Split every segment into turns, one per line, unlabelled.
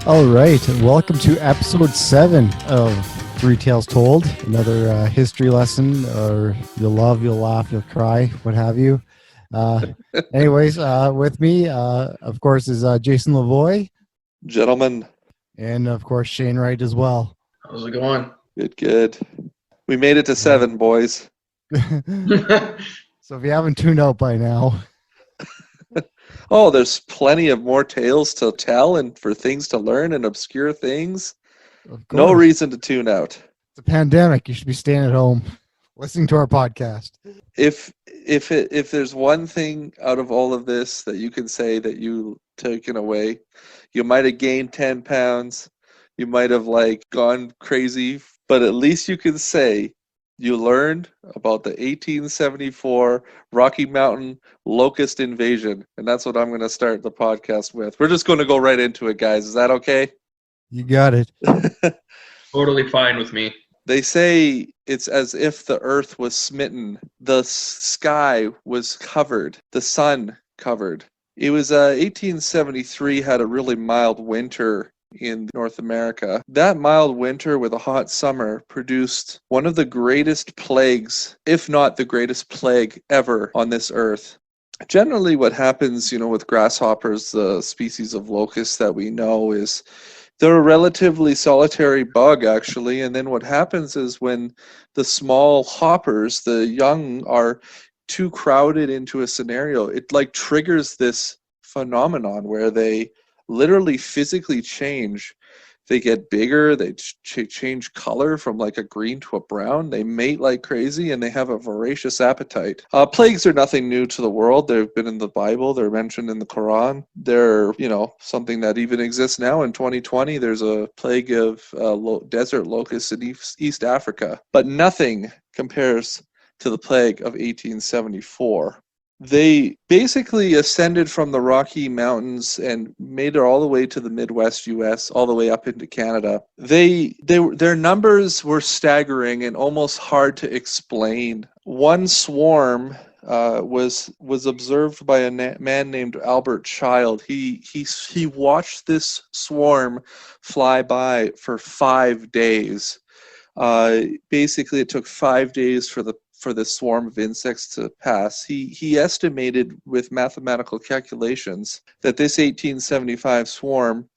All right, welcome to episode 7 of Tales Told. Another history lesson, or you'll love, you'll laugh, you'll cry, what have you. Anyways, with me, of course, is Jason Lavoie.
Gentlemen.
And, of course, Shane Wright as well.
How's it going?
Good. We made it to 7, boys.
So if you haven't tuned out by now...
Oh, there's plenty of more tales to tell and for things to learn and obscure things. No reason to tune out.
It's a pandemic. You should be staying at home, listening to our podcast.
If there's one thing out of all of this that you can say that you taken away, you might have gained 10 pounds. You might have gone crazy, but at least you can say you learned about the 1874 Rocky Mountain locust invasion, and that's what I'm going to start the podcast with. We're just going to go right into it, guys. Is that okay?
You got it.
Totally fine with me.
They say it's as if the earth was smitten. The sky was covered. The sun covered. It was 1873 had a really mild winter in North America. That mild winter with a hot summer produced one of the greatest plagues, if not the greatest plague ever on this earth. Generally what happens, with grasshoppers, the species of locust that we know, is they're a relatively solitary bug, actually, and then what happens is when the small hoppers, the young, are too crowded into a scenario, it triggers this phenomenon where they literally physically change. They get bigger, they change color from a green to a brown, they mate like crazy, and they have a voracious appetite. Plagues are nothing new to the world. They've been in the Bible, they're mentioned in the Quran. They're, something that even exists now in 2020. There's a plague of desert locusts in East Africa. But nothing compares to the plague of 1874. They basically ascended from the Rocky Mountains and made it all the way to the Midwest U.S., all the way up into Canada. Their numbers were staggering and almost hard to explain. One swarm was observed by a man named Albert Child. He watched this swarm fly by for 5 days. Basically, it took 5 days for the swarm of insects to pass. He estimated with mathematical calculations that this 1875 swarm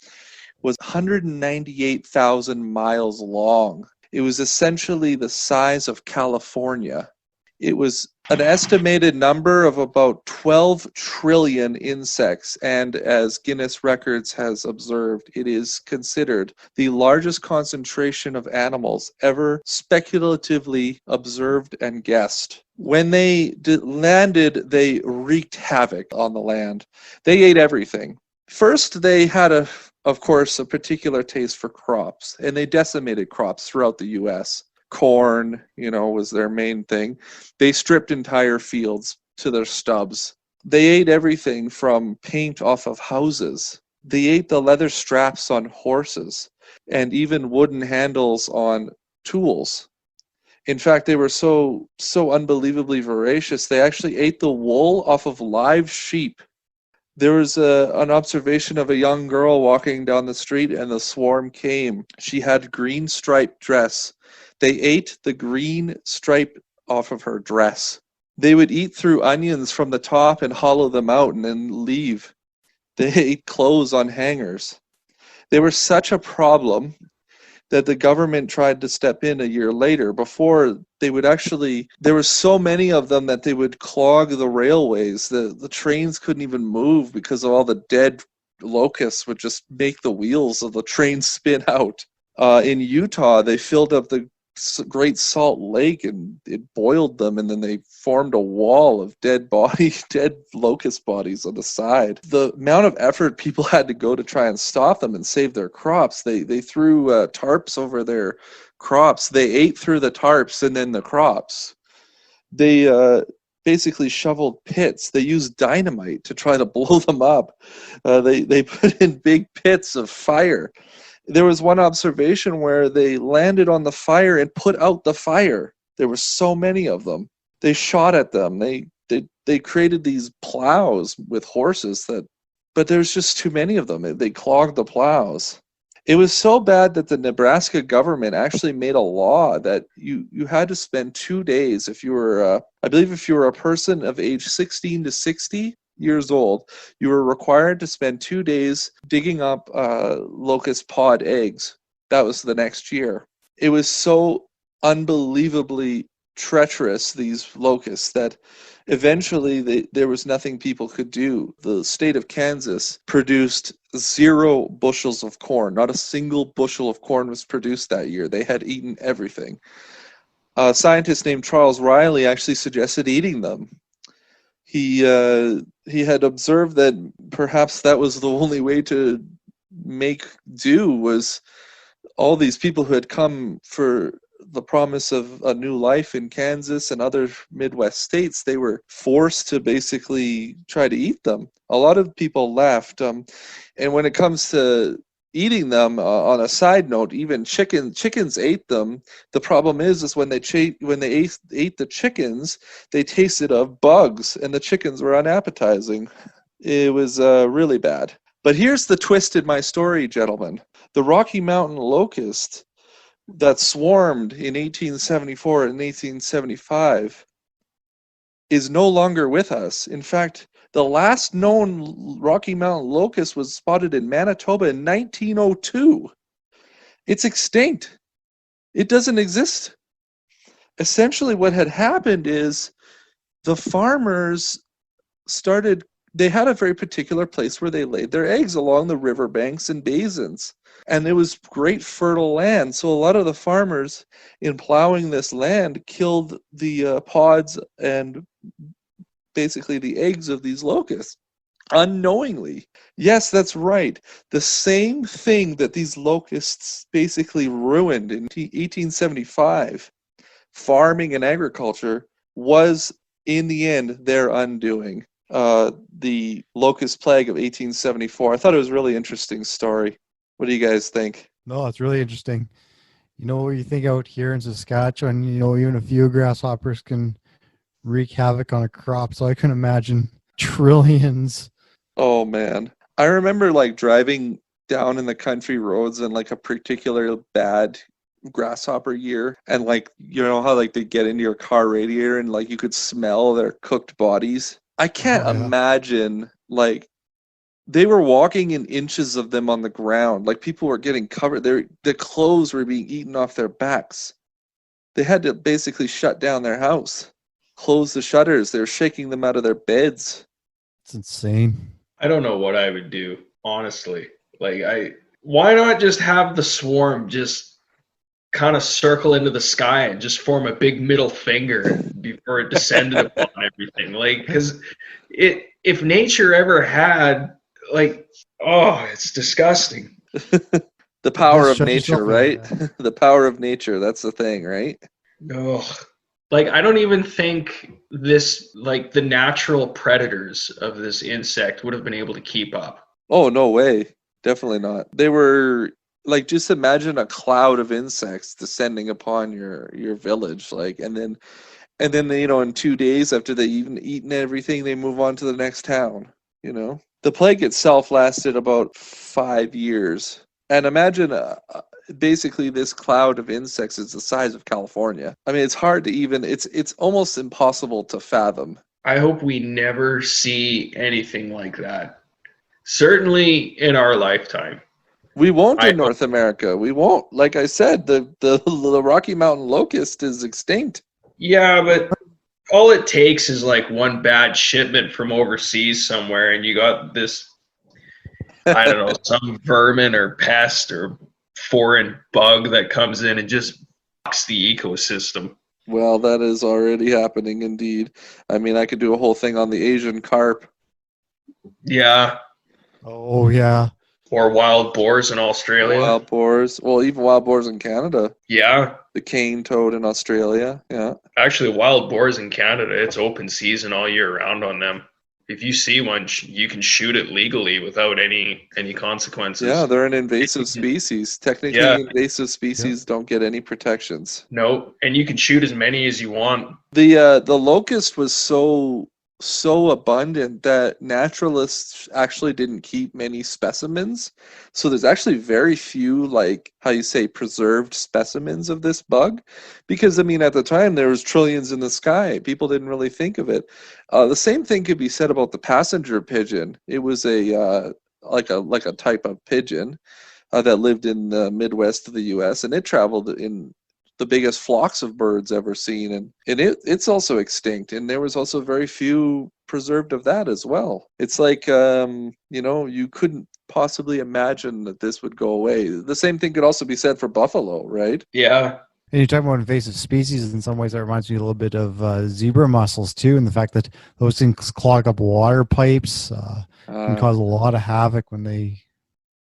was 198,000 miles long. It was essentially the size of California. It was an estimated number of about 12 trillion insects, and as Guinness Records has observed, it is considered the largest concentration of animals ever speculatively observed and guessed. When they landed, they wreaked havoc on the land. They ate everything. First, they had of course, a particular taste for crops, and they decimated crops throughout the U.S. Corn, was their main thing. They stripped entire fields to their stubs. They ate everything from paint off of houses. They ate the leather straps on horses and even wooden handles on tools. In fact, they were so unbelievably voracious, they actually ate the wool off of live sheep. There was an observation of a young girl walking down the street, and the swarm came. She had green striped dress. They ate the green stripe off of her dress. They would eat through onions from the top and hollow them out and then leave. They ate clothes on hangers. They were such a problem that the government tried to step in a year later. Before, there were so many of them that they would clog the railways. The trains couldn't even move because of all the dead locusts would just make the wheels of the train spin out. In Utah, they filled up the Great Salt Lake and it boiled them, and then they formed a wall of dead locust bodies on the side. The amount of effort people had to go to try and stop them and save their crops, they threw tarps over their crops. They ate through the tarps and then the crops. They basically shoveled pits. They used dynamite to try to blow them up. They put in big pits of fire. There was one observation where they landed on the fire and put out the fire. There were so many of them. They shot at them. They created these plows with horses but there's just too many of them. They clogged the plows. It was so bad that the Nebraska government actually made a law that you had to spend 2 days if you were, I believe if you were a person of age 16 to 60 years old, you were required to spend 2 days digging up locust pod eggs. That was the next year. It was so unbelievably treacherous, these locusts, that eventually there was nothing people could do. The state of Kansas produced 0 bushels of corn. Not a single bushel of corn was produced that year. They had eaten everything. A scientist named Charles Riley actually suggested eating them. He had observed that perhaps that was the only way to make do, was all these people who had come for the promise of a new life in Kansas and other Midwest states, they were forced to basically try to eat them. A lot of people left. And when it comes to eating them, on a side note, even chickens ate them. The problem is when they ate the chickens, they tasted of bugs, and the chickens were unappetizing. It was really bad. But here's the twist in my story, gentlemen. The Rocky Mountain locust that swarmed in 1874 and 1875 is no longer with us. In fact, the last known Rocky Mountain locust was spotted in Manitoba in 1902. It's extinct. It doesn't exist. Essentially, what had happened is the farmers they had a very particular place where they laid their eggs along the riverbanks and basins. And it was great fertile land. So a lot of the farmers, in plowing this land, killed the pods and basically the eggs of these locusts unknowingly. Yes, that's right. The same thing that these locusts basically ruined in 1875, farming and agriculture, was in the end their undoing. The locust plague of 1874. I thought it was a really interesting story. What do you guys think?
No, it's really interesting. You know, you think out here in Saskatchewan, even a few grasshoppers can wreak havoc on a crop. So I can imagine trillions.
Oh, man. I remember driving down in the country roads in a particular bad grasshopper year. And how they get into your car radiator and you could smell their cooked bodies. I can't imagine they were walking in inches of them on the ground. People were getting covered. Their clothes were being eaten off their backs. They had to basically shut down their house, close the shutters. They were shaking them out of their beds.
It's insane.
I don't know what I would do, honestly. Why not just have the swarm just kind of circle into the sky and just form a big middle finger before it descended upon everything? Because if nature ever had, it's disgusting.
The power of nature, right? The power of nature, that's the thing, right?
Oh, I don't even think this, the natural predators of this insect would have been able to keep up.
Oh, no way. Definitely not. They were, just imagine a cloud of insects descending upon your village, and then in 2 days after they even eaten everything, they move on to the next town, The plague itself lasted about 5 years. And imagine basically this cloud of insects is the size of California. I mean, it's hard to even, it's almost impossible to fathom.
I hope we never see anything like that. Certainly in our lifetime.
We won't in North America. We won't. Like I said, the Rocky Mountain locust is extinct.
Yeah, but all it takes is one bad shipment from overseas somewhere, and you got this, I don't know, some vermin or pest or foreign bug that comes in and just fucks the ecosystem.
Well, that is already happening indeed. I mean, I could do a whole thing on the Asian carp.
Yeah.
Oh, yeah.
Or wild boars in Australia.
Wild boars. Well, even wild boars in Canada.
Yeah.
The cane toad in Australia. Yeah.
Actually, wild boars in Canada, it's open season all year round on them. If you see one, you can shoot it legally without any consequences.
Yeah, they're an invasive species. Technically, invasive species don't get any protections.
No, and you can shoot as many as you want.
The locust was so so abundant that naturalists actually didn't keep many specimens. So there's actually very few, like, how you say, preserved specimens of this bug. Because, I mean, at the time, there was trillions in the sky. People didn't really think of it. The same thing could be said about the passenger pigeon. It was like a type of pigeon that lived in the Midwest of the U.S., and it traveled in the biggest flocks of birds ever seen, and it's also extinct, and there was also very few preserved of that as well. It's like, you couldn't possibly imagine that this would go away. The same thing could also be said for buffalo, right?
Yeah.
And you're talking about invasive species. In some ways, that reminds me a little bit of zebra mussels too, and the fact that those things clog up water pipes, can cause a lot of havoc when they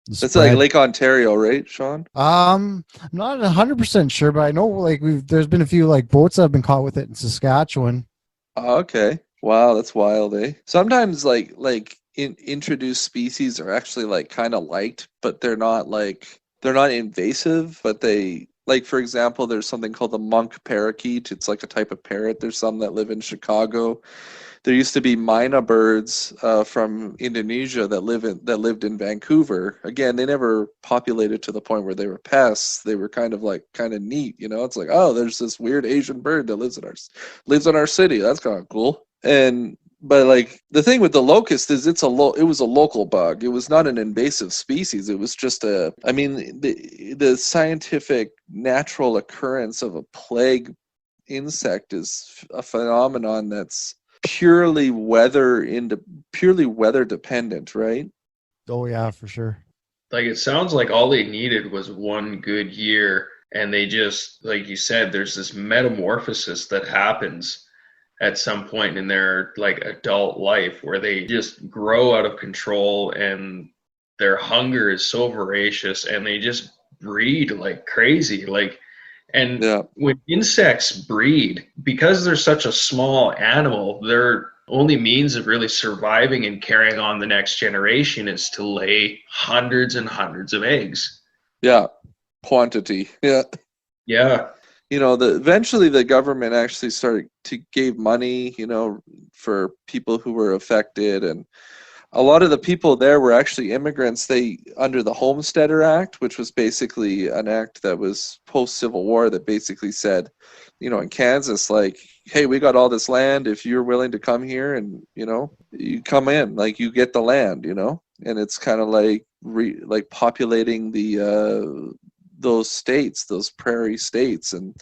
It's like
spread.
Lake Ontario, right, Sean?
I'm not 100% sure, but I know like there's been a few like boats that have been caught with it in Saskatchewan.
Oh, okay. Wow, that's wild, eh? Sometimes introduced species are actually like kind of liked, but they're not invasive, but they, like, for example, there's something called the monk parakeet. It's like a type of parrot. There's some that live in Chicago. There used to be myna birds from Indonesia that lived in Vancouver. Again, they never populated to the point where they were pests. They were kind of neat, you know. It's like, oh, there's this weird Asian bird that lives in our city. That's kind of cool. But like the thing with the locust is it was a local bug. It was not an invasive species. It was just the scientific natural occurrence of a plague insect is a phenomenon that's purely weather dependent, right?
Oh yeah, for sure.
Like it sounds like all they needed was one good year, and they just, like you said, there's this metamorphosis that happens at some point in their like adult life where they just grow out of control and their hunger is so voracious and they just breed like crazy. And
Yeah.
when insects breed, because they're such a small animal, their only means of really surviving and carrying on the next generation is to lay hundreds and hundreds of eggs.
Yeah. Quantity. Yeah.
Yeah.
Eventually the government actually started to give money, for people who were affected, and a lot of the people there were actually immigrants. They, under the Homesteader Act, which was basically an act that was post-Civil War that basically said, in Kansas, like, hey, we got all this land. If you're willing to come here and, you come in, like, you get the land, and it's kind of like populating those states, those prairie states, and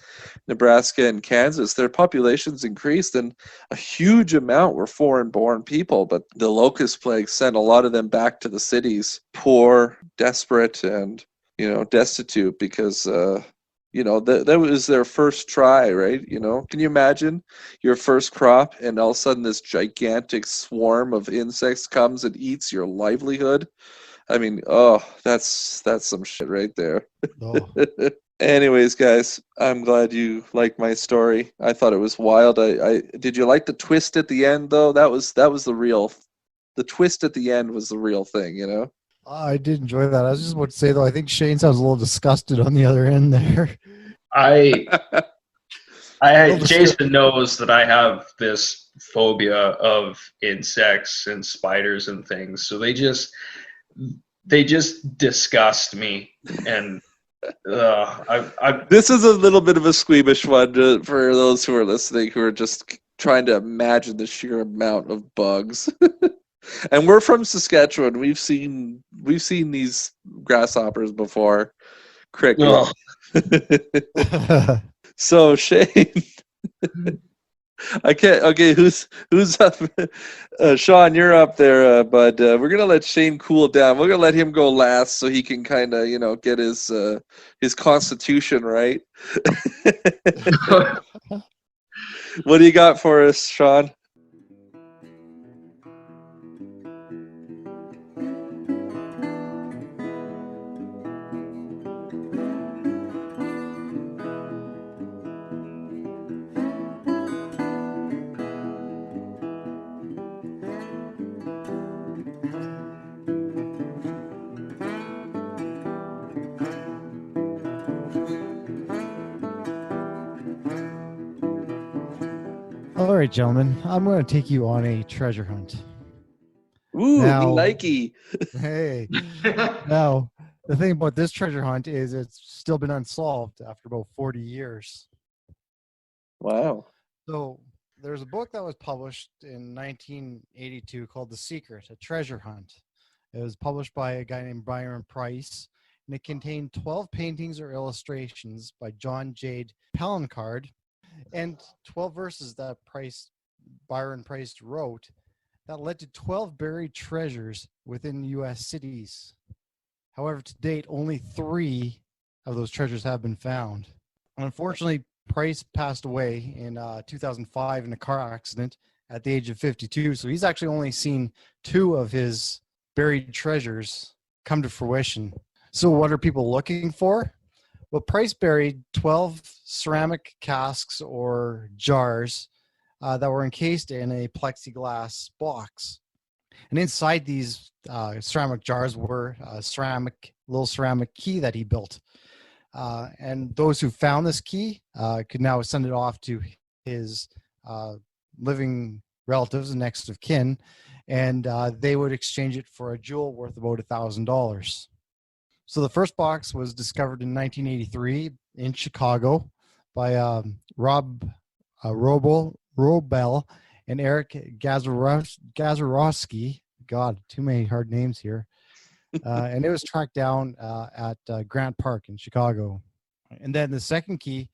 Nebraska and Kansas, their populations increased, and a huge amount were foreign-born people. But the locust plague sent a lot of them back to the cities, poor, desperate, and destitute, because that was their first try, right? Can you imagine your first crop, and all of a sudden this gigantic swarm of insects comes and eats your livelihood? I mean, oh, that's some shit right there.
Oh.
Anyways, guys, I'm glad you liked my story. I thought it was wild. I did you like the twist at the end though? That was the twist at the end was the real thing.
I did enjoy that. I was just about to say though, I think Shane sounds a little disgusted on the other end there.
Jason knows that I have this phobia of insects and spiders and things, so they just disgust me. And
this is a little bit of a squeamish one for those who are listening, who are just trying to imagine the sheer amount of bugs. And we're from Saskatchewan. We've seen these grasshoppers before. Cricket. So Shane, I can't. Okay, who's up? Sean, you're up there, but we're gonna let Shane cool down. We're gonna let him go last so he can kind of, get his constitution right. What do you got for us, Sean?
All right, gentlemen, I'm going to take you on a treasure hunt.
Ooh,
Now,
Nike.
hey, now the thing about this treasure hunt is it's still been unsolved after about 40 years.
Wow.
So there's a book that was published in 1982 called The Secret, A Treasure Hunt. It was published by a guy named Byron Price, and it contained 12 paintings or illustrations by John Jade Palincard and 12 verses that Byron Price wrote that led to 12 buried treasures within U.S. cities. However, to date, only 3 of those treasures have been found. Unfortunately, Price passed away in 2005 in a car accident at the age of 52. So he's actually only seen 2 of his buried treasures come to fruition. So what are people looking for? Well, Price buried 12 ceramic casks or jars that were encased in a plexiglass box. And inside these ceramic jars were a little ceramic key that he built. And those who found this key could now send it off to his living relatives and next of kin, and they would exchange it for a jewel worth about $1,000. So the first box was discovered in 1983 in Chicago by Robel and Eric Gazarowski. God, too many hard names here. And it was tracked down at Grant Park in Chicago. And then the second key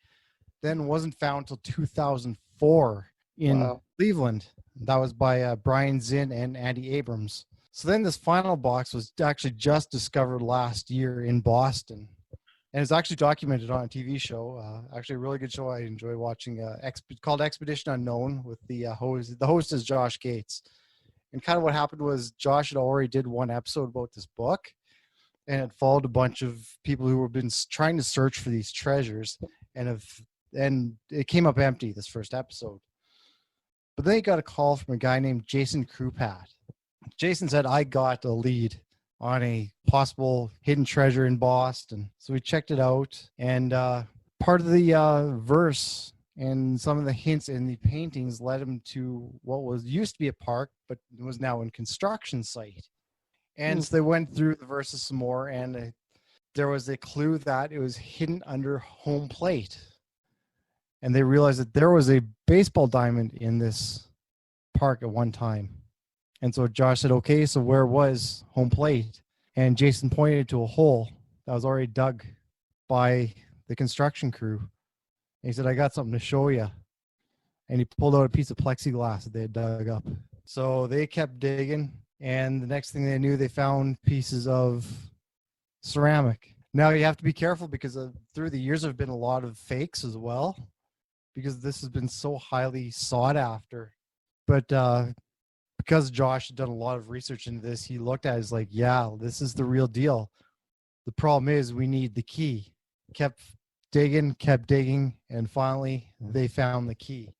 then wasn't found until 2004 in Cleveland. That was by Brian Zinn and Andy Abrams. So then this final box was actually just discovered last year in Boston. And it's actually documented on a TV show. Actually, a really good show I enjoy watching, called Expedition Unknown with the host. The host is Josh Gates. And kind of what happened was Josh had already did one episode about this book, and it followed a bunch of people who have been trying to search for these treasures, and it came up empty, this first episode. But then he got a call from a guy named Jason Krupat. Jason said, I got a lead on a possible hidden treasure in Boston. So we checked it out, and part of the verse and some of the hints in the paintings led him to what was used to be a park, but was now a construction site. And so they went through the verses some more, and there was a clue that it was hidden under home plate. And they realized that there was a baseball diamond in this park at one time. And so Josh said, okay, so where was home plate? And Jason pointed to a hole that was already dug by the construction crew. And he said, I got something to show you. And he pulled out a piece of plexiglass that they had dug up. So they kept digging, and the next thing they knew, they found pieces of ceramic. Now you have to be careful because through the years there have been a lot of fakes as well, because this has been so highly sought after. But because Josh had done a lot of research into this, he looked at it as like, yeah, this is the real deal. The problem is we need the key. Kept digging, and finally they found the key.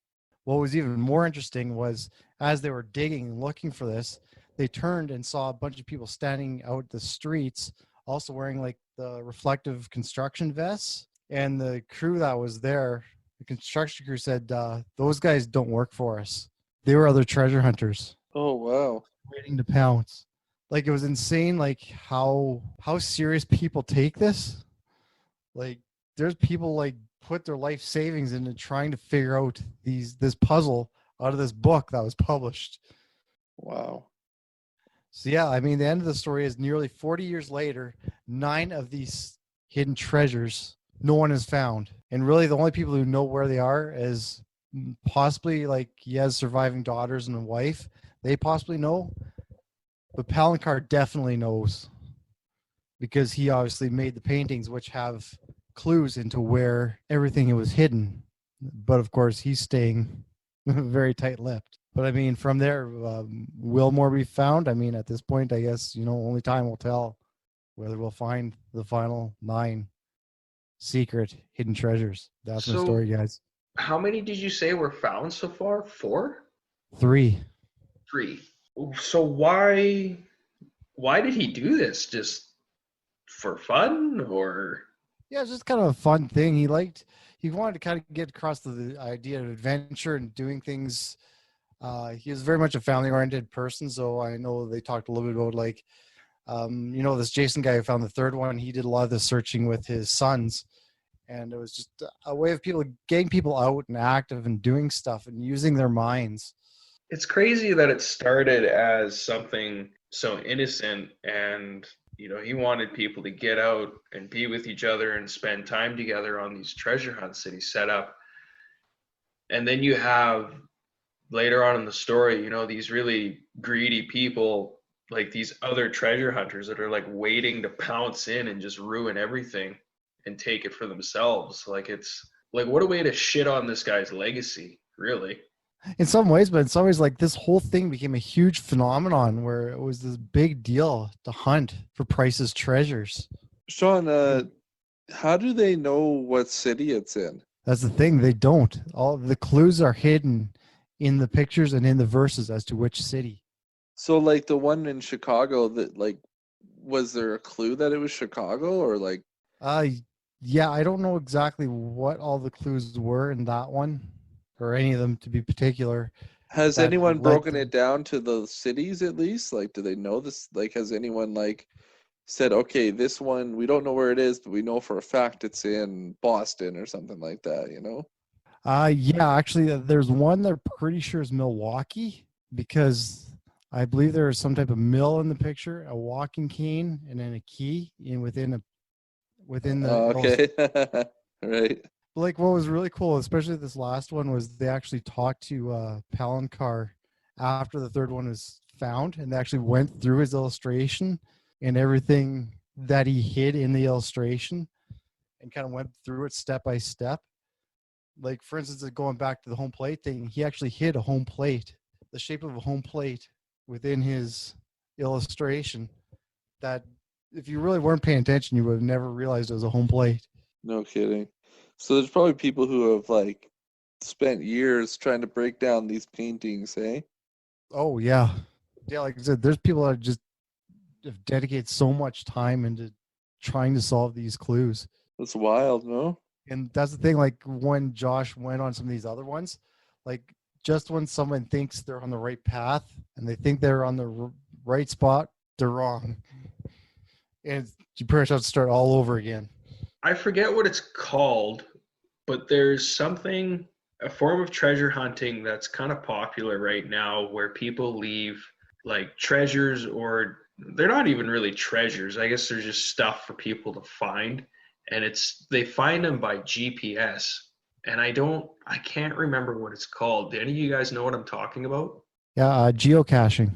What was even more interesting was as they were digging and looking for this, they turned and saw a bunch of people standing out the streets, also wearing like the reflective construction vests. And the crew that was there, the construction crew said, those guys don't work for us. They were other treasure hunters.
Oh, wow.
Waiting to pounce. Like, it was insane, like how serious people take this. Like, there's people like put their life savings into trying to figure out this puzzle out of this book that was published.
Wow.
So yeah, I mean, the end of the story is nearly 40 years later, 9 of these hidden treasures no one has found. And really the only people who know where they are is possibly like he has surviving daughters and a wife. They possibly know. But Palincard definitely knows, because he obviously made the paintings which have clues into where everything was hidden. But of course, he's staying very tight-lipped. But I mean, from there, will more be found? I mean, at this point, I guess, only time will tell whether we'll find the final 9 secret hidden treasures. That's my story, guys.
How many did you say were found so far? 4?
3.
3. So why did he do this? Just for fun, or?
Yeah, it's just kind of a fun thing. He liked he wanted to kind of get across the idea of adventure and doing things. He was very much a family-oriented person, so I know they talked a little bit about like, this Jason guy who found the third one. He did a lot of the searching with his sons, and it was just a way of getting people out and active and doing stuff and using their minds.
It's crazy that it started as something so innocent, and he wanted people to get out and be with each other and spend time together on these treasure hunts that he set up. And then you have later on in the story, these really greedy people, like these other treasure hunters that are like waiting to pounce in and just ruin everything and take it for themselves. Like, it's like, what a way to shit on this guy's legacy, really.
In some ways, but in some ways, like this whole thing became a huge phenomenon where it was this big deal to hunt for Price's treasures.
Sean, how do they know what city it's in?
That's the thing. They don't. All the clues are hidden in the pictures and in the verses as to which city.
So like the one in Chicago, that like, was there a clue that it was Chicago, or like?
Yeah, I don't know exactly what all the clues were in that one, or any of them to be particular.
Has anyone broken it down to the cities at least? Like, do they know this? Like, has anyone like said, okay, this one, we don't know where it is, but we know for a fact it's in Boston or something like that,
Yeah, actually, there's one they're pretty sure is Milwaukee, because I believe there is some type of mill in the picture, a walking cane, and then a key within the.
Okay, right.
Like, what was really cool, especially this last one, was they actually talked to Palancar after the third one was found, and they actually went through his illustration and everything that he hid in the illustration and kind of went through it step by step. Like, for instance, going back to the home plate thing, he actually hid a home plate, the shape of a home plate within his illustration, that if you really weren't paying attention, you would have never realized it was a home plate.
No kidding. So there's probably people who have like spent years trying to break down these paintings, eh?
Oh, yeah. Yeah, like I said, there's people that just have dedicated so much time into trying to solve these clues.
That's wild, no?
And that's the thing, like when Josh went on some of these other ones, like just when someone thinks they're on the right path and they think they're on the right spot, they're wrong. And you pretty much have to start all over again.
I forget what it's called, but there's something, a form of treasure hunting that's kind of popular right now where people leave like treasures, or they're not even really treasures. I guess they're just stuff for people to find. And they find them by GPS. And I can't remember what it's called. Do any of you guys know what I'm talking about?
Yeah, geocaching.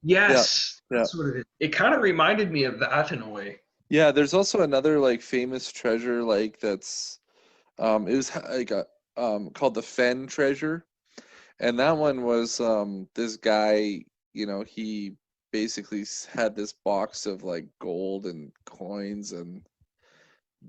Yes,
yeah.
That's what it is. It kind of reminded me of that in a way.
Yeah, there's also another like famous treasure like that's it was like called the Fen treasure. And that one was this guy, he basically had this box of like gold and coins and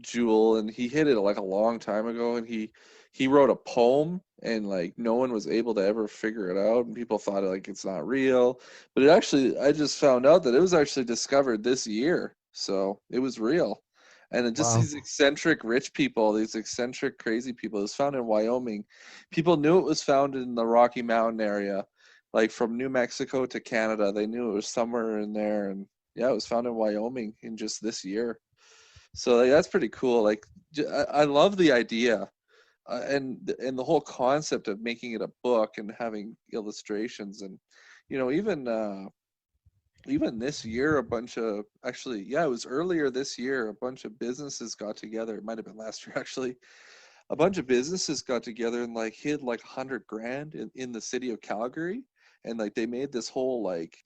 jewel, and he hid it like a long time ago, and he wrote a poem, and like no one was able to ever figure it out, and people thought like it's not real, but it actually, I just found out that it was actually discovered this year, so it was real. And it just, wow. These eccentric rich people, these eccentric crazy people, it was found in Wyoming. People knew it was found in the Rocky Mountain area, like from New Mexico to Canada. They knew it was somewhere in there, and yeah, it was found in Wyoming in just this year. So like, that's pretty cool. Like, I love the idea, and the whole concept of making it a book and having illustrations, and even this year, it was earlier this year, a bunch of businesses got together. It might have been last year actually. A bunch of businesses got together and like hid like $100,000 in the city of Calgary. And like they made this whole like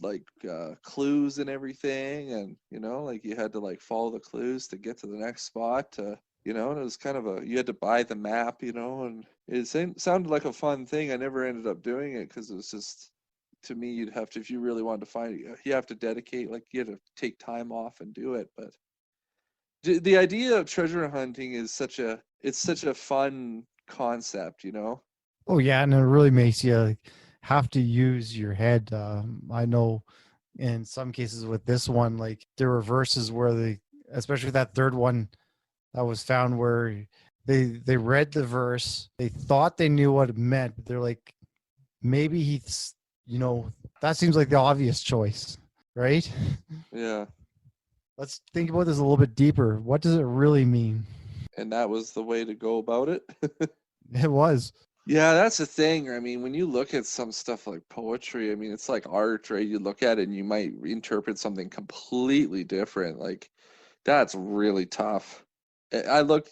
clues and everything, and like you had to like follow the clues to get to the next spot to, and it was kind of you had to buy the map, and it sounded like a fun thing. I never ended up doing it because it was just, to me, you'd have to, if you really wanted to find it, you have to dedicate, like you had to take time off and do it. But the idea of treasure hunting is such a fun concept,
Oh yeah, and it really makes you have to use your head. I know in some cases with this one, like there were verses where especially that third one that was found, where they read the verse. They thought they knew what it meant, but they're like, maybe he's, that seems like the obvious choice, right?
Yeah.
Let's think about this a little bit deeper. What does it really mean?
And that was the way to go about it.
It was.
Yeah, that's the thing. I mean, when you look at some stuff like poetry, I mean, it's like art, right? You look at it and you might interpret something completely different. Like, that's really tough. I look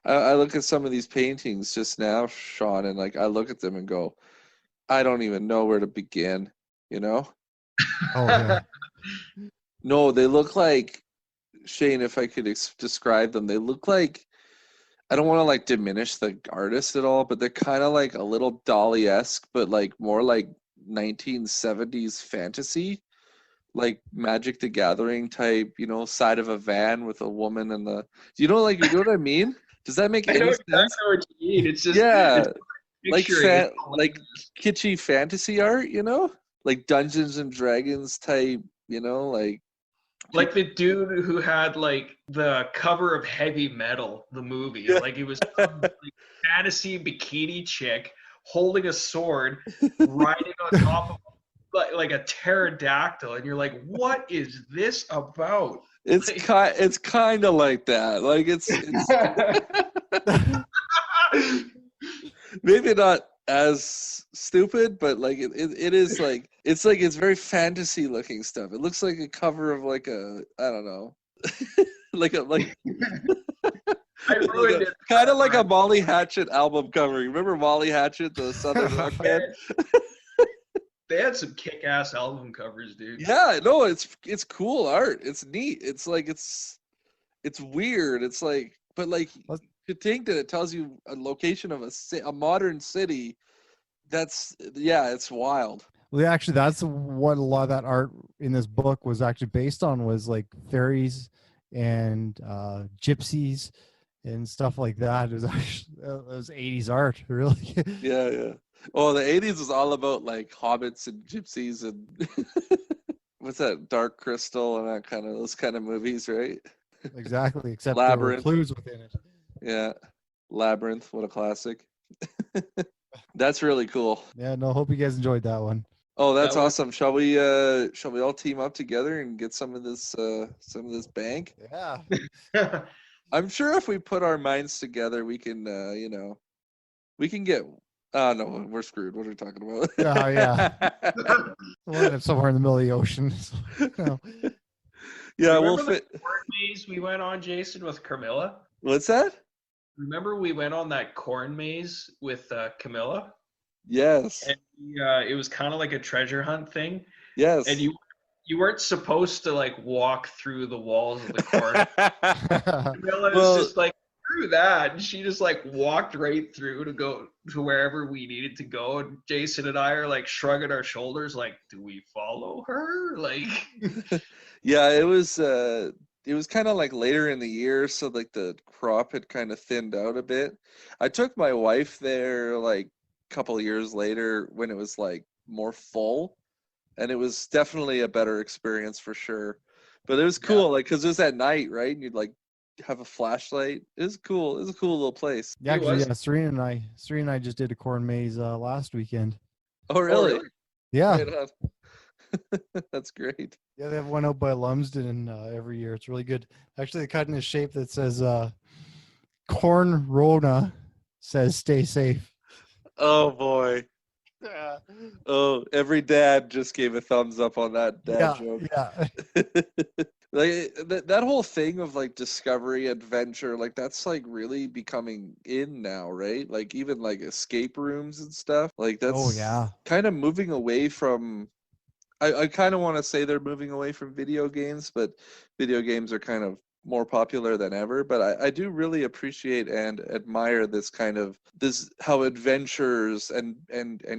at some of these paintings just now, Sean, and like I look at them and go, I don't even know where to begin, you know?
Oh yeah.
No, they look like, Shane, if I could describe them, they look like, I don't want to like diminish the artist at all, but they're kind of like a little Dali-esque, but like more like 1970s fantasy, like Magic the Gathering type, side of a van with a woman and the, you know what I mean? Does that make
I
any
know
sense?
exactly what you mean. It's just
Yeah,
it's
like
picturing it.
like kitschy fantasy art, like Dungeons and Dragons type,
Like the dude who had like the cover of Heavy Metal, the movie.
Yeah.
Like it was some like, fantasy bikini chick holding a sword, riding on top of like a pterodactyl, and you're like, what is this about?
It's kind of like that. Like it's maybe not as stupid, but like it is like it's very fantasy looking stuff. It looks like a cover of like a, I don't know, like
I ruined it.
kind of like a Molly Hatchet album cover. You remember Molly Hatchet, the Southern rock band?
They had some kick-ass album covers, dude.
Yeah, no, it's cool art. It's neat. It's like it's weird. It's like, but like to think that it tells you a location of a modern city. It's wild.
Well, actually, that's what a lot of that art in this book was actually based on, was like fairies and gypsies and stuff like that. It was actually, it was 80s art, really.
Yeah. Oh, the 80s was all about like hobbits and gypsies and what's that, Dark Crystal and those kind of movies, right?
Exactly, except there were
Labyrinth.
clues within it.
Yeah, Labyrinth, what a classic. That's really cool.
Yeah, no, hope you guys enjoyed that one.
Oh, that's awesome. Shall we all team up together and get some of this bank?
Yeah.
I'm sure if we put our minds together, we can we can get. Oh no, we're screwed. What are we talking about?
Yeah. We'll end up somewhere in the middle of the ocean.
Yeah,
Remember
we'll fit.
the corn maze we went on, Jason, with Camilla?
What's that?
Remember we went on that corn maze with Camilla?
Yes.
And it was kind of like a treasure hunt thing.
Yes.
And you weren't supposed to like walk through the walls of the corn. Camilla was just like, screw that. And she just like walked right through to go to wherever we needed to go. And Jason and I are like shrugging our shoulders, like, do we follow her? Like,
yeah, it was kind of like later in the year, so like the crop had kind of thinned out a bit. I took my wife there like a couple of years later when it was like more full, and it was definitely a better experience for sure. But it was cool, like, because it was at night, right? And you'd like have a flashlight. It was cool. It was a cool little place.
Yeah, actually, yeah. Serena and I just did a corn maze last weekend.
Oh, really?
Yeah.
Right on. That's great.
Yeah, they have one out by Lumsden every year. It's really good. Actually, they cut in a shape that says Corn Rona says stay safe.
Oh boy. Yeah. Oh, every dad just gave a thumbs up on that dad joke.
Yeah.
Like that whole thing of like discovery, adventure, like that's like really becoming in now, right? Like even like escape rooms and stuff. Like that's kind of moving away from, I kind of want to say they're moving away from video games, but video games are kind of more popular than ever. But I do really appreciate and admire this how adventures and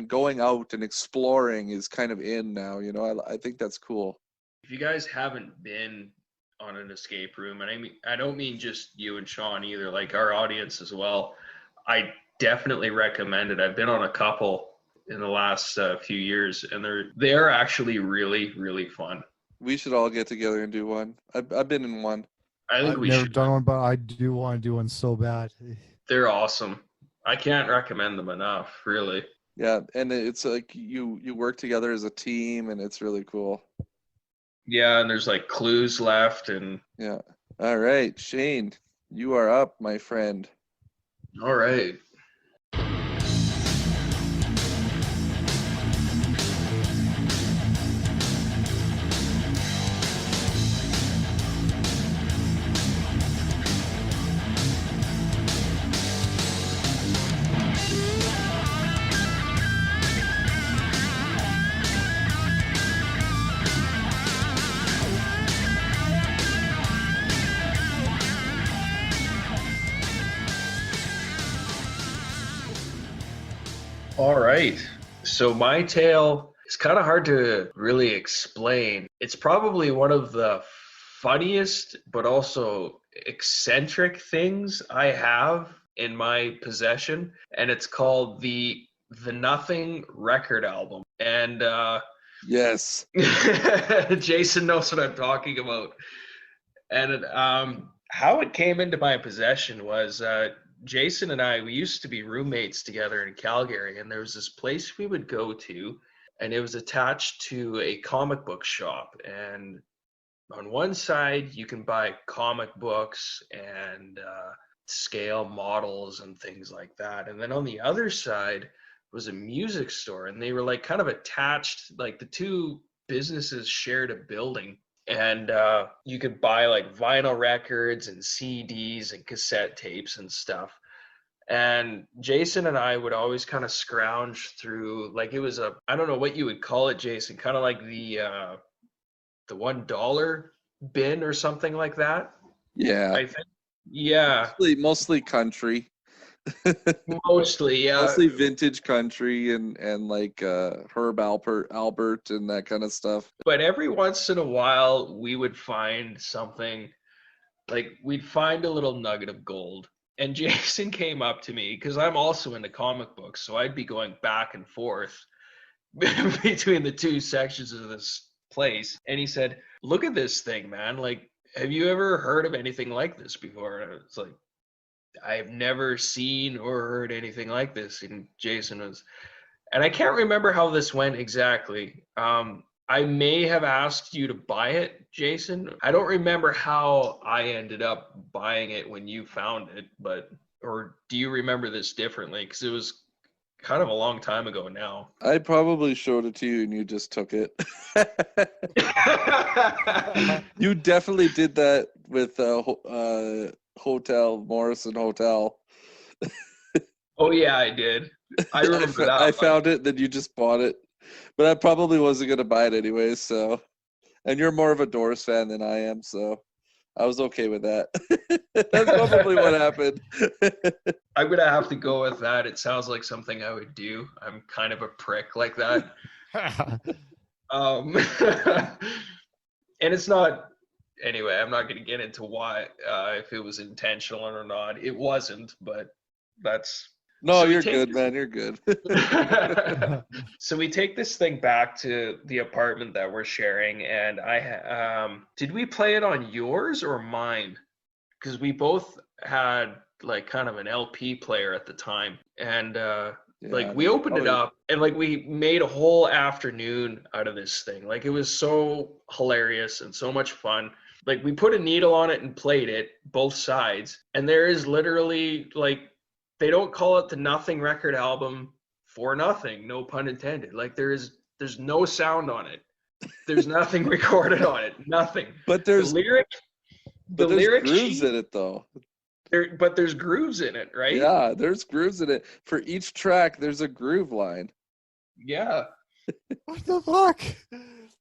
going out and exploring is kind of in now. I think that's cool.
if you guys haven't been on an escape room, and I don't mean just you and Sean either, like our audience as well, I definitely recommend it. I've been on a couple in the last few years, and they're actually really, really fun.
We should all get together and do one. I've been in one.
I think
I've never done one, but I do want to do one so bad.
They're awesome. I can't recommend them enough, really.
Yeah, and it's like you work together as a team, and it's really cool.
Yeah, and there's like clues left, and
Yeah. All right, Shane, you are up, my friend.
all right. All right. So my tale is kind of hard to really explain. It's probably one of the funniest, but also eccentric things I have in my possession, and it's called the Nothing record album. And
Yes.
Jason knows what I'm talking about. And how it came into my possession was Jason and I, we used to be roommates together in Calgary, and there was this place we would go to, and it was attached to a comic book shop. And on one side, you can buy comic books and scale models and things like that. And then on the other side was a music store, and they were like kind of attached, like the two businesses shared a building. And you could buy like vinyl records and CDs and cassette tapes and stuff. And Jason and I would always kind of scrounge through, like it was I don't know what you would call it, Jason, kind of like the $1 bin or something like that.
Yeah.
I think. Yeah.
Mostly country.
Mostly, yeah.
Mostly vintage country and like Herb Albert and that kind of stuff.
But every once in a while, we would find something, like we'd find a little nugget of gold. And Jason came up to me, because I'm also into comic books, so I'd be going back and forth between the two sections of this place. And he said, "Look at this thing, man. Like, have you ever heard of anything like this before?" And it's like, I've never seen or heard anything like this. And Jason was, and I can't remember how this went exactly. I may have asked you to buy it, Jason. I don't remember how I ended up buying it when you found it, or do you remember this differently? Because it was kind of a long time ago now.
I probably showed it to you and you just took it. You definitely did that with Morrison Hotel.
Oh yeah, I did. I remember that.
I found it, then you just bought it. But I probably wasn't going to buy it anyway, so. And you're more of a Doors fan than I am, so I was okay with that. That's probably what happened.
I'm going to have to go with that. It sounds like something I would do. I'm kind of a prick like that. And it's not, anyway, I'm not going to get into why, if it was intentional or not. It wasn't, but that's.
No,
so
you're good, man. You're good.
So we take this thing back to the apartment that we're sharing, and did we play it on yours or mine? Because we both had like kind of an LP player at the time, and like we opened it up, and like we made a whole afternoon out of this thing. Like it was so hilarious and so much fun. Like we put a needle on it and played it both sides, and there is literally like. They don't call it the Nothing record album for nothing, no pun intended. Like there's no sound on it. There's nothing recorded on it. Nothing.
But there's
the lyric
grooves
sheet,
in it though.
But there's grooves in it, right?
Yeah, there's grooves in it. For each track, there's a groove line.
Yeah.
What the fuck?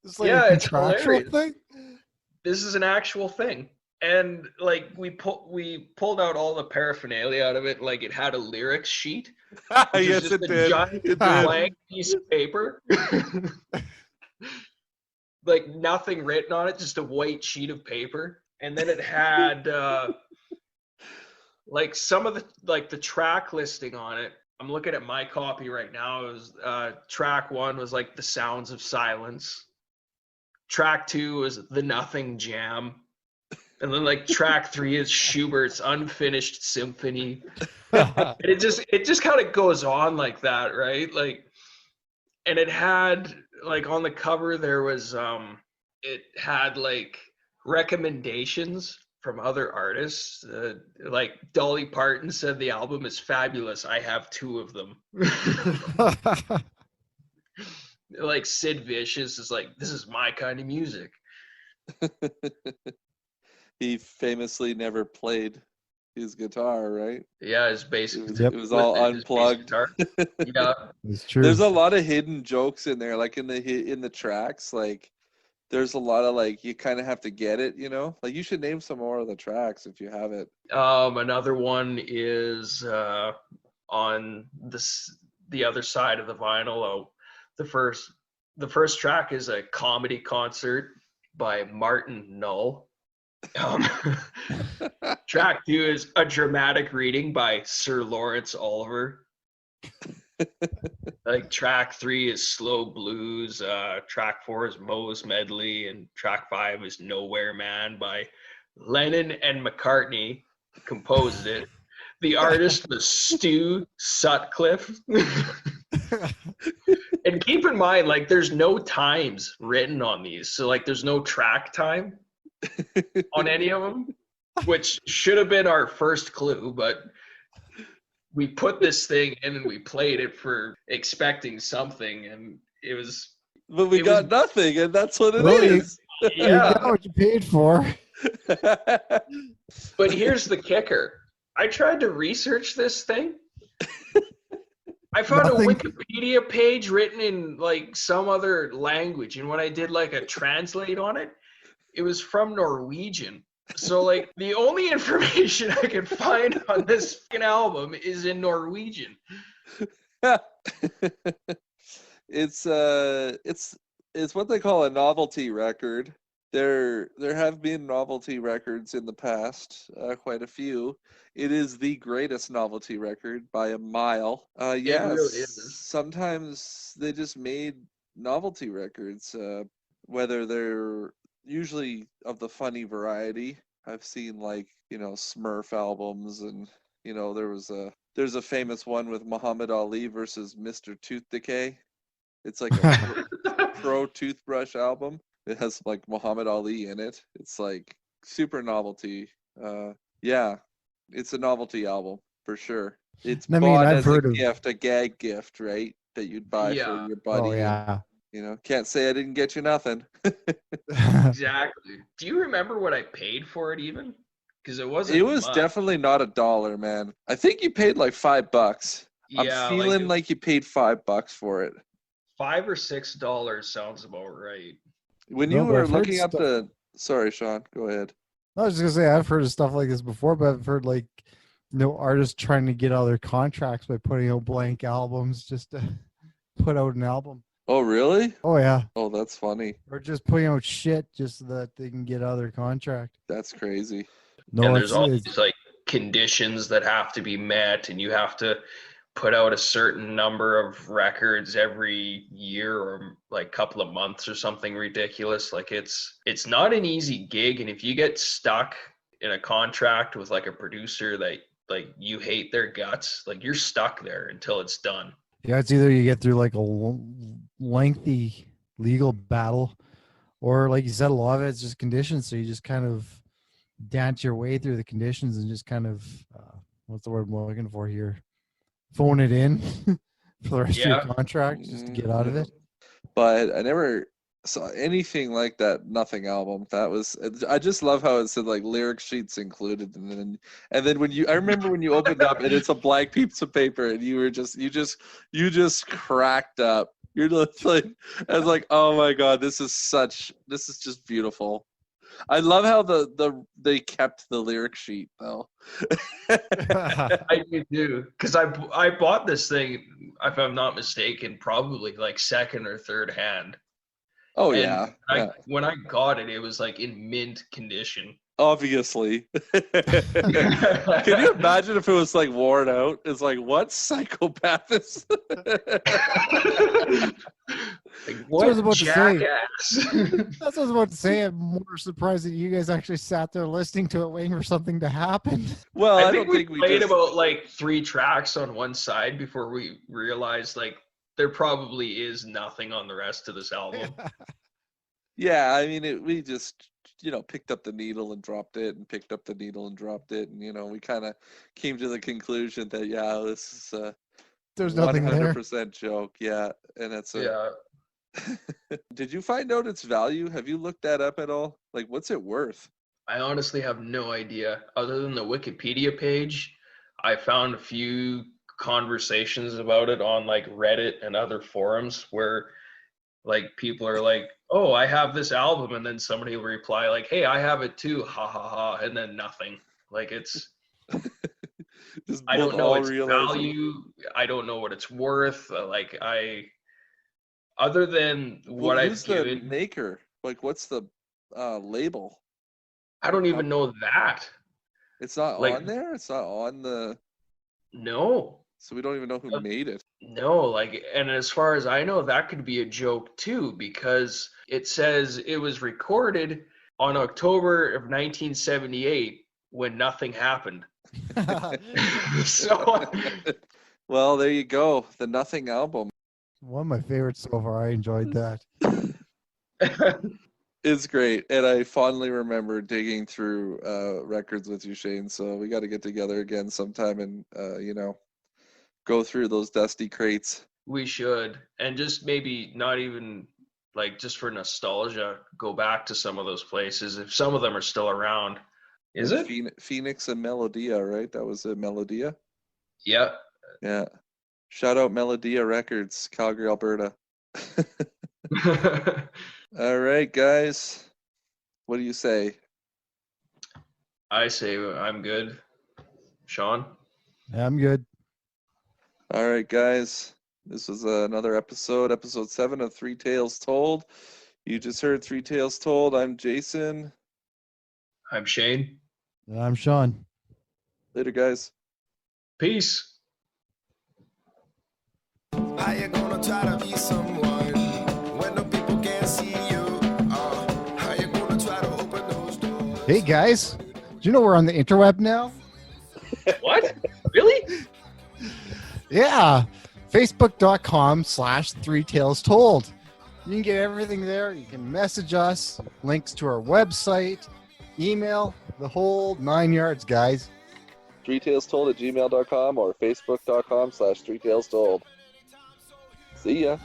It's like
yeah,
a
it's
contractual
hilarious.
thing.
This is an actual thing. And like we pulled out all the paraphernalia out of it, like it had a lyrics sheet.
Yes, it did.
Giant blank piece of paper, like nothing written on it, just a white sheet of paper. And then it had like some of the track listing on it. I'm looking at my copy right now. It was track 1 was like The Sounds of Silence. Track 2 was The Nothing Jam. And then like track 3 is Schubert's Unfinished Symphony. And it just kind of goes on like that, right? Like, and it had like on the cover there was it had like recommendations from other artists. Like Dolly Parton said the album is fabulous. I have 2 of them. Like Sid Vicious is like, this is my kind of music.
He famously never played his guitar, right?
Yeah, it's basically
It was all unplugged.
Yeah,
It's true.
There's a lot of hidden jokes in there, like in the tracks. Like, there's a lot of like, you kind of have to get it, you know. Like, you should name some more of the tracks if you have it.
Another one is on the other side of the vinyl. The first track is a comedy concert by Martin Null. Track 2 is a dramatic reading by Sir Lawrence Oliver. Like track 3 is slow blues. Track 4 is Moe's medley, and track 5 is Nowhere Man by Lennon and McCartney. Composed it. The artist was Stu Sutcliffe. And keep in mind, like, there's no times written on these, so like there's no track time on any of them, which should have been our first clue, but we put this thing in and we played it for expecting something, and it was.
But we got nothing, and that's what it is.
You got what you paid for.
But here's the kicker. I tried to research this thing. I found a Wikipedia page written in like some other language, and when I did like a translate on it, it was from Norwegian. So like the only information I could find on this fucking album is in Norwegian.
It's what they call a novelty record. There have been novelty records in the past, quite a few. It is the greatest novelty record by a mile. Yes,
it really is.
Sometimes they just made novelty records, whether they're usually of the funny variety. I've seen like, you know, Smurf albums, and you know, there's a famous one with Muhammad Ali versus Mr. Tooth Decay. It's like a pro toothbrush album. It has like Muhammad Ali in it. It's like super novelty. Yeah, it's a novelty album for sure. It's bought as a gift, a gag gift, right? That you'd buy for your buddy.
Oh yeah.
You know, can't say I didn't get you nothing.
Exactly. Do you remember what I paid for it even? Because it wasn't.
It was definitely not $1, man. I think you paid like $5.
Yeah,
I'm feeling like you paid $5 for it.
$5 or $6 sounds about right.
When you were looking up the, sorry, Sean, go ahead.
I was just gonna say I've heard of stuff like this before, but I've heard like, you know, artists trying to get out their contracts by putting out blank albums just to put out an album.
Oh, really?
Oh yeah.
Oh, that's funny.
Or just putting out shit just so that they can get out of their contract.
That's crazy.
No, and there's all these like conditions that have to be met, and you have to put out a certain number of records every year or like couple of months or something ridiculous. Like it's not an easy gig, and if you get stuck in a contract with like a producer that like you hate their guts, like you're stuck there until it's done.
Yeah, it's either you get through like a lengthy legal battle, or like you said, a lot of it's just conditions. So you just kind of dance your way through the conditions and just kind of what's the word I'm looking for here? Phone it in for the rest of your contract just to get out of it.
But I never saw anything like that Nothing album. That was, I just love how it said like lyric sheets included, and then when I remember when you opened up and it's a blank piece of paper, and you just cracked up. You're just like, I was like, oh my god, this is just beautiful. I love how they kept the lyric sheet though.
I do, because I bought this thing, if I'm not mistaken, probably like second or third hand.
Oh,
and
yeah.
When I got it, it was like in mint condition.
Obviously. Can you imagine if it was like worn out? It's like, what psychopath is
like,
what I was about to say.
jackass?
That's what I was about to say. I'm more surprised that you guys actually sat there listening to it, waiting for something to happen.
Well,
I
I
think
don't think we
played
just.
about like 3 tracks on one side before we realized like there probably is nothing on the rest of this album.
Yeah, I mean, we just picked up the needle and dropped it, and picked up the needle and dropped it, and we kind of came to the conclusion that this is a
There's nothing there.
100% joke. Yeah, and that's
Yeah.
Did you find out its value? Have you looked that up at all? Like, what's it worth?
I honestly have no idea. Other than the Wikipedia page, I found a few conversations about it on like Reddit and other forums where like people are like, "Oh, I have this album," and then somebody will reply like, "Hey, I have it too." Ha ha ha, and then nothing. Like it's I don't know its value. I don't know what it's worth. Other than what I've
who's
given,
the maker? Like, what's the label?
I don't even know that.
It's not
Like-
on there. It's not on the.
No.
So we don't even know who made it.
No, and as far as I know, that could be a joke too, because it says it was recorded on October of 1978 when nothing happened. So,
Well, there you go. The Nothing album.
One of my favorites so far. I enjoyed that.
It's great, and I fondly remember digging through records with you, Shane. So we got to get together again sometime and go through those dusty crates.
we should, and just maybe not even like just for nostalgia, go back to some of those places if some of them are still around. Is it?
Phoenix and Melodia, right? That was a Melodia.
Yeah.
Yeah. Shout out Melodia Records, Calgary, Alberta. All right, guys. What do you say?
I say I'm good. Sean?
I'm good.
All right, guys. This was another episode 7 of Three Tales Told. You just heard Three Tales Told. I'm Jason.
I'm Shane.
And I'm Sean.
Later, guys.
Peace.
How you gonna try to be someone when the people can't see you? How you gonna try to open those doors?
Hey guys, do you know we're on the interweb now?
What? Really?
Yeah, Facebook.com/3TalesTold. You can get everything there. You can message us, links to our website, email, the whole 9 yards, guys.
threetalestold@gmail.com or facebook.com/threetalestold. See ya.